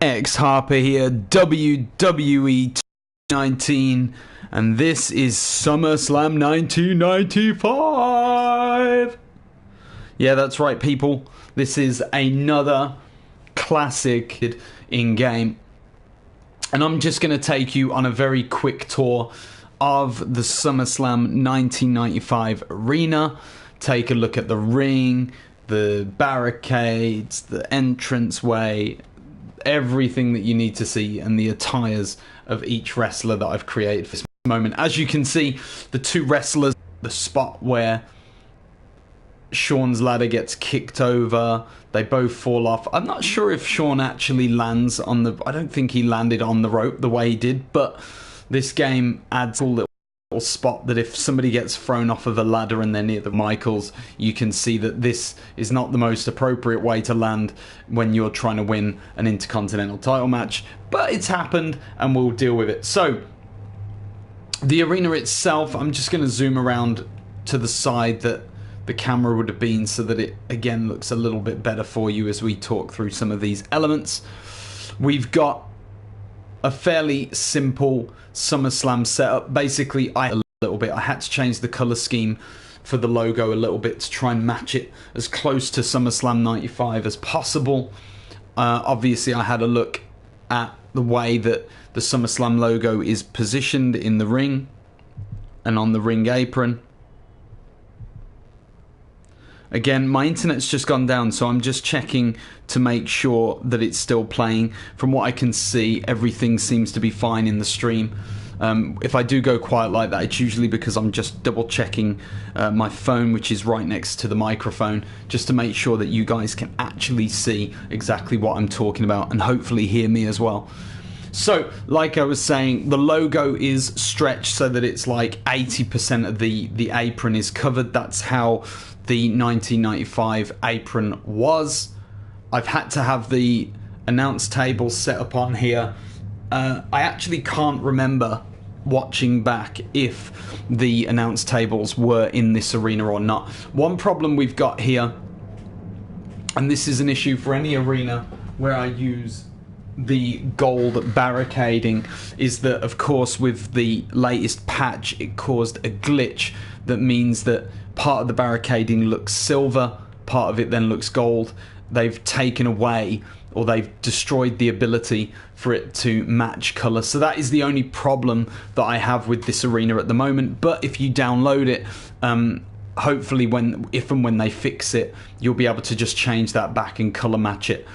X Harper here, WWE2k19, and this is Summerslam 1995. Yeah, that's right, people. This is another classic in-game. And I'm just going to take you on a very quick tour of the SummerSlam 1995 arena. Take a look at the ring, the barricades, the entranceway, everything that you need to see, and the attires of each wrestler that I've created for this moment. As you can see, the two wrestlers, the spot where Shawn's ladder gets kicked over, they both fall off. I'm not sure if Shawn actually lands on the... I don't think he landed on the rope the way he did, but this game adds a little spot that if somebody gets thrown off of a ladder and they're near the Michaels, you can see that this is not the most appropriate way to land when you're trying to win an Intercontinental title match, but it's happened and we'll deal with it. So, the arena itself, I'm just going to zoom around to the side that the camera would have been so that it again looks a little bit better for you as we talk through some of these elements. We've got a fairly simple SummerSlam setup. Basically, I had to change the color scheme for the logo a little bit to try and match it as close to SummerSlam 95 as possible. Obviously, I had a look at the way that the SummerSlam logo is positioned in the ring and on the ring apron. Again, my internet's just gone down, so I'm just checking to make sure that it's still playing. From what I can see, everything seems to be fine in the stream. If I do go quiet like that, it's usually because I'm just double checking my phone, which is right next to the microphone, just to make sure that you guys can actually see exactly what I'm talking about and hopefully hear me as well. So, like I was saying, the logo is stretched so that it's like 80% of the apron is covered. That's how the 1995 apron was. I've had to have the announce table set up on here. I actually can't remember watching back if the announce tables were in this arena or not. One problem we've got here, and this is an issue for any arena where I use the gold barricading, is that of course with the latest patch it caused a glitch that means that part of the barricading looks silver, part of it then looks gold. They've taken away, or they've destroyed the ability for it to match colour. So that is the only problem that I have with this arena at the moment. But if you download it, hopefully if and when they fix it, you'll be able to just change that back and colour match it.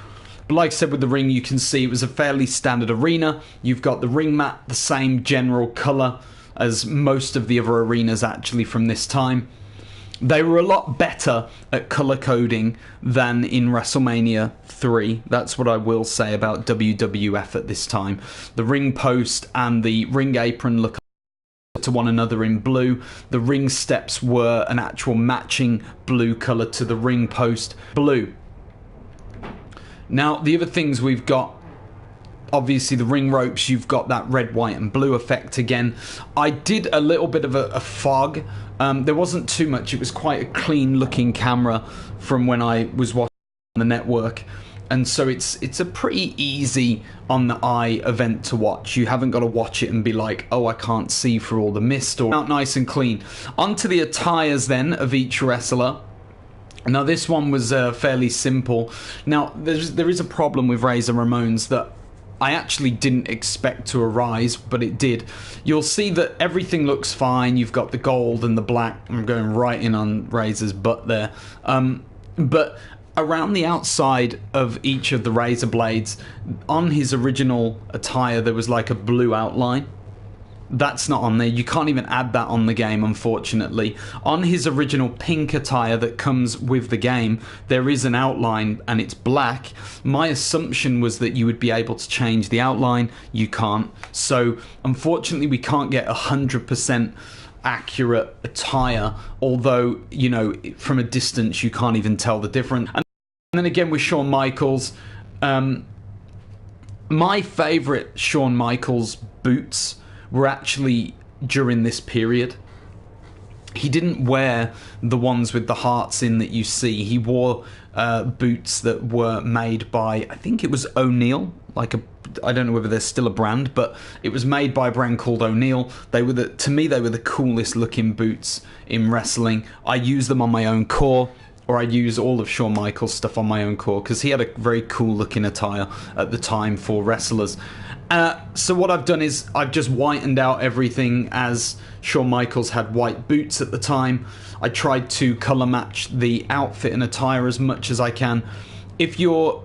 But like I said, with the ring, you can see it was a fairly standard arena. You've got the ring mat, the same general colour as most of the other arenas actually from this time. They were a lot better at colour coding than in WrestleMania 3. That's what I will say about WWF at this time. The ring post and the ring apron look to one another in blue. The ring steps were an actual matching blue colour to the ring post blue. Now, the other things we've got, obviously the ring ropes, you've got that red, white and blue effect again. I did a little bit of a fog. There wasn't too much. It was quite a clean looking camera from when I was watching on the network. And so it's a pretty easy on the eye event to watch. You haven't got to watch it and be like, oh, I can't see through all the mist, or out nice and clean. Onto the attires then of each wrestler. Now this one was fairly simple. Now there is a problem with Razor Ramon's that I actually didn't expect to arise, but it did. You'll see that everything looks fine. You've got the gold and the black. I'm going right in on Razor's butt there. But around the outside of each of the Razor blades, on his original attire, there was like a blue outline. That's not on there. You can't even add that on the game, unfortunately. On his original pink attire that comes with the game, there is an outline and it's black. My assumption was that you would be able to change the outline. You can't. So, unfortunately, we can't get 100% accurate attire, although, you know, from a distance you can't even tell the difference. And then again with Shawn Michaels, my favourite Shawn Michaels boots were actually during this period. he didn't wear the ones with the hearts in that you see. He wore boots that were made by, I think it was O'Neill, I don't know whether there's still a brand, but it was made by a brand called O'Neill. To me, they were the coolest looking boots in wrestling. I use them on my own core, or I use all of Shawn Michaels' stuff on my own core, because he had a very cool looking attire at the time for wrestlers. So what I've done is I've just whitened out everything, as Shawn Michaels had white boots at the time. I tried to colour match the outfit and attire as much as I can. If you're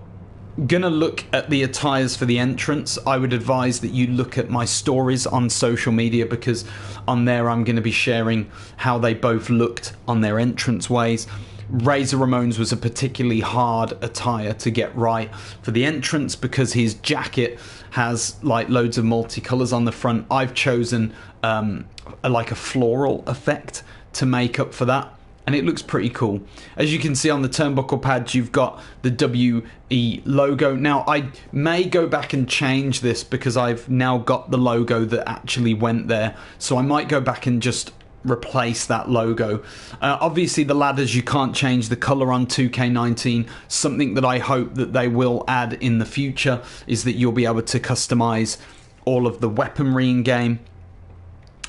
gonna look at the attires for the entrance, I would advise that you look at my stories on social media, because on there I'm going to be sharing how they both looked on their entrance ways. Razor Ramon's was a particularly hard attire to get right for the entrance, because his jacket has like loads of multicolours on the front. I've chosen like a floral effect to make up for that, and it looks pretty cool. As you can see on the turnbuckle pads, you've got the WE logo. Now, I may go back and change this, because I've now got the logo that actually went there. So I might go back and just replace that logo. Obviously, the ladders, you can't change the colour on 2K19. Something that I hope that they will add in the future is that you'll be able to customise all of the weaponry in game.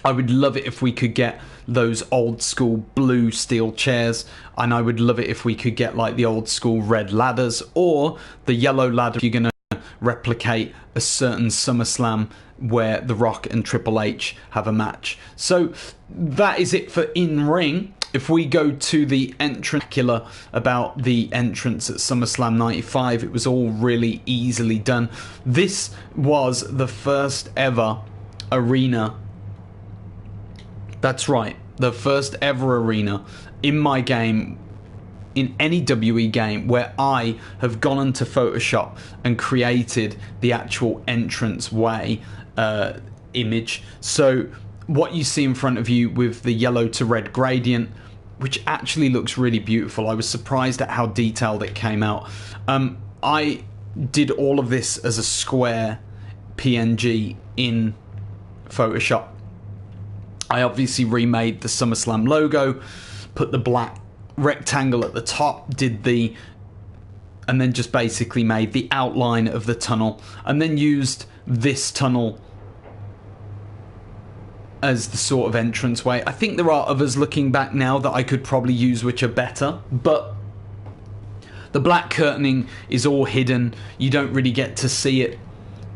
I would love it if we could get those old school blue steel chairs, and I would love it if we could get like the old school red ladders, or the yellow ladder if you're going to replicate a certain SummerSlam where The Rock and Triple H have a match. So that is it for in-ring. If we go to the entrance, about the entrance at SummerSlam 95, it was all really easily done. This was the first ever arena. That's right, the first ever arena in my game, in any WE game, where I have gone into Photoshop and created the actual entrance way image. So what you see in front of you with the yellow to red gradient, which actually looks really beautiful. I was surprised at how detailed it came out. I did all of this as a square PNG in Photoshop. I obviously remade the SummerSlam logo, put the black rectangle at the top, and then just basically made the outline of the tunnel, and then used this tunnel as the sort of entranceway. I think there are others looking back now that I could probably use which are better, but the black curtaining is all hidden. You don't really get to see it,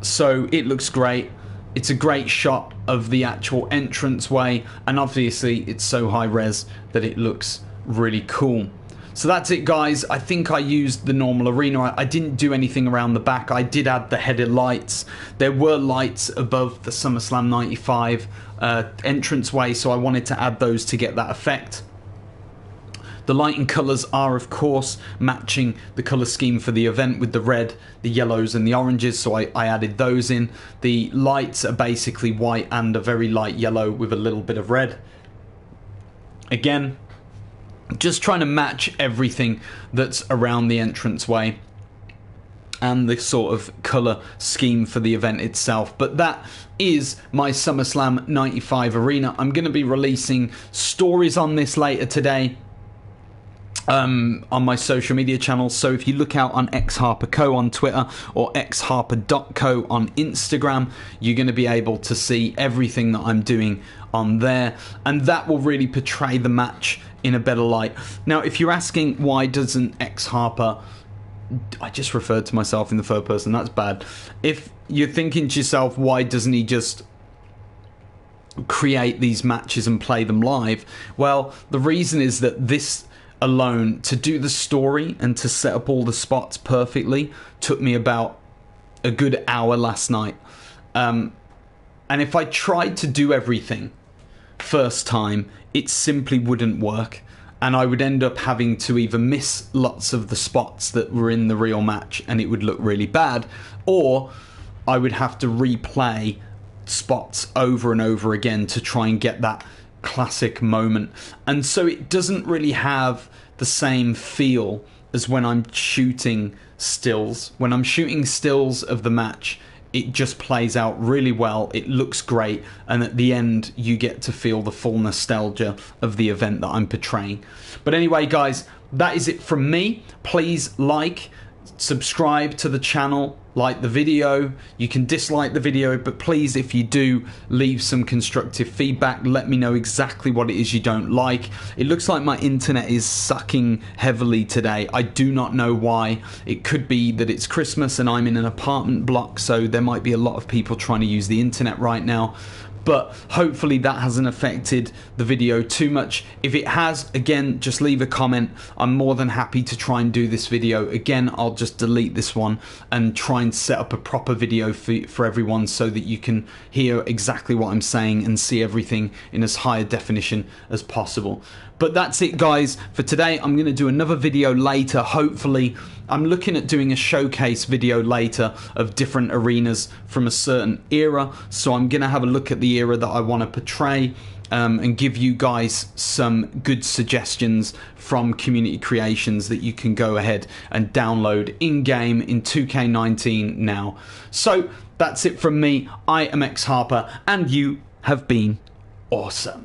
so it looks great. It's a great shot of the actual entranceway, and obviously it's so high res that it looks really cool. So that's it, guys. I think I used the normal arena. I didn't do anything around the back. I did add the headed lights. There were lights above the SummerSlam 95 entranceway, so I wanted to add those to get that effect. The lighting colours are, of course, matching the colour scheme for the event with the red, the yellows and the oranges, so I added those in. The lights are basically white and a very light yellow with a little bit of red. Again, just trying to match everything that's around the entranceway and the sort of colour scheme for the event itself. But that is my SummerSlam 95 arena. I'm going to be releasing stories on this later today on my social media channels, so if you look out on xharperco on Twitter or xharper.co on Instagram, you're going to be able to see everything that I'm doing on there, and that will really portray the match in a better light. Now, if you're asking why doesn't xharper, I just referred to myself in the third person, that's bad. If you're thinking to yourself, why doesn't he just create these matches and play them live? Well, the reason is that this alone, to do the story and to set up all the spots perfectly, took me about a good hour last night. And if I tried to do everything first time, it simply wouldn't work, and I would end up having to either miss lots of the spots that were in the real match and it would look really bad, or I would have to replay spots over and over again to try and get that classic moment. And so it doesn't really have the same feel as when I'm shooting stills. When I'm shooting stills of the match, it just plays out really well. It looks great, and at the end you get to feel the full nostalgia of the event that I'm portraying. But anyway guys, that is it from me. Please like, subscribe to the channel, like the video. You can dislike the video, but please, if you do, leave some constructive feedback. Let me know exactly what it is you don't like. It looks like my internet is sucking heavily today. I do not know why. It could be that it's Christmas and I'm in an apartment block, so there might be a lot of people trying to use the internet right now. But hopefully that hasn't affected the video too much. If it has, again, just leave a comment. I'm more than happy to try and do this video. Again, I'll just delete this one and try and set up a proper video for everyone so that you can hear exactly what I'm saying and see everything in as high a definition as possible. But that's it guys for today. I'm going to do another video later, hopefully. I'm looking at doing a showcase video later of different arenas from a certain era, so I'm going to have a look at the era that I want to portray and give you guys some good suggestions from community creations that you can go ahead and download in-game in 2K19 now. So that's it from me. I am X Harper, and you have been awesome.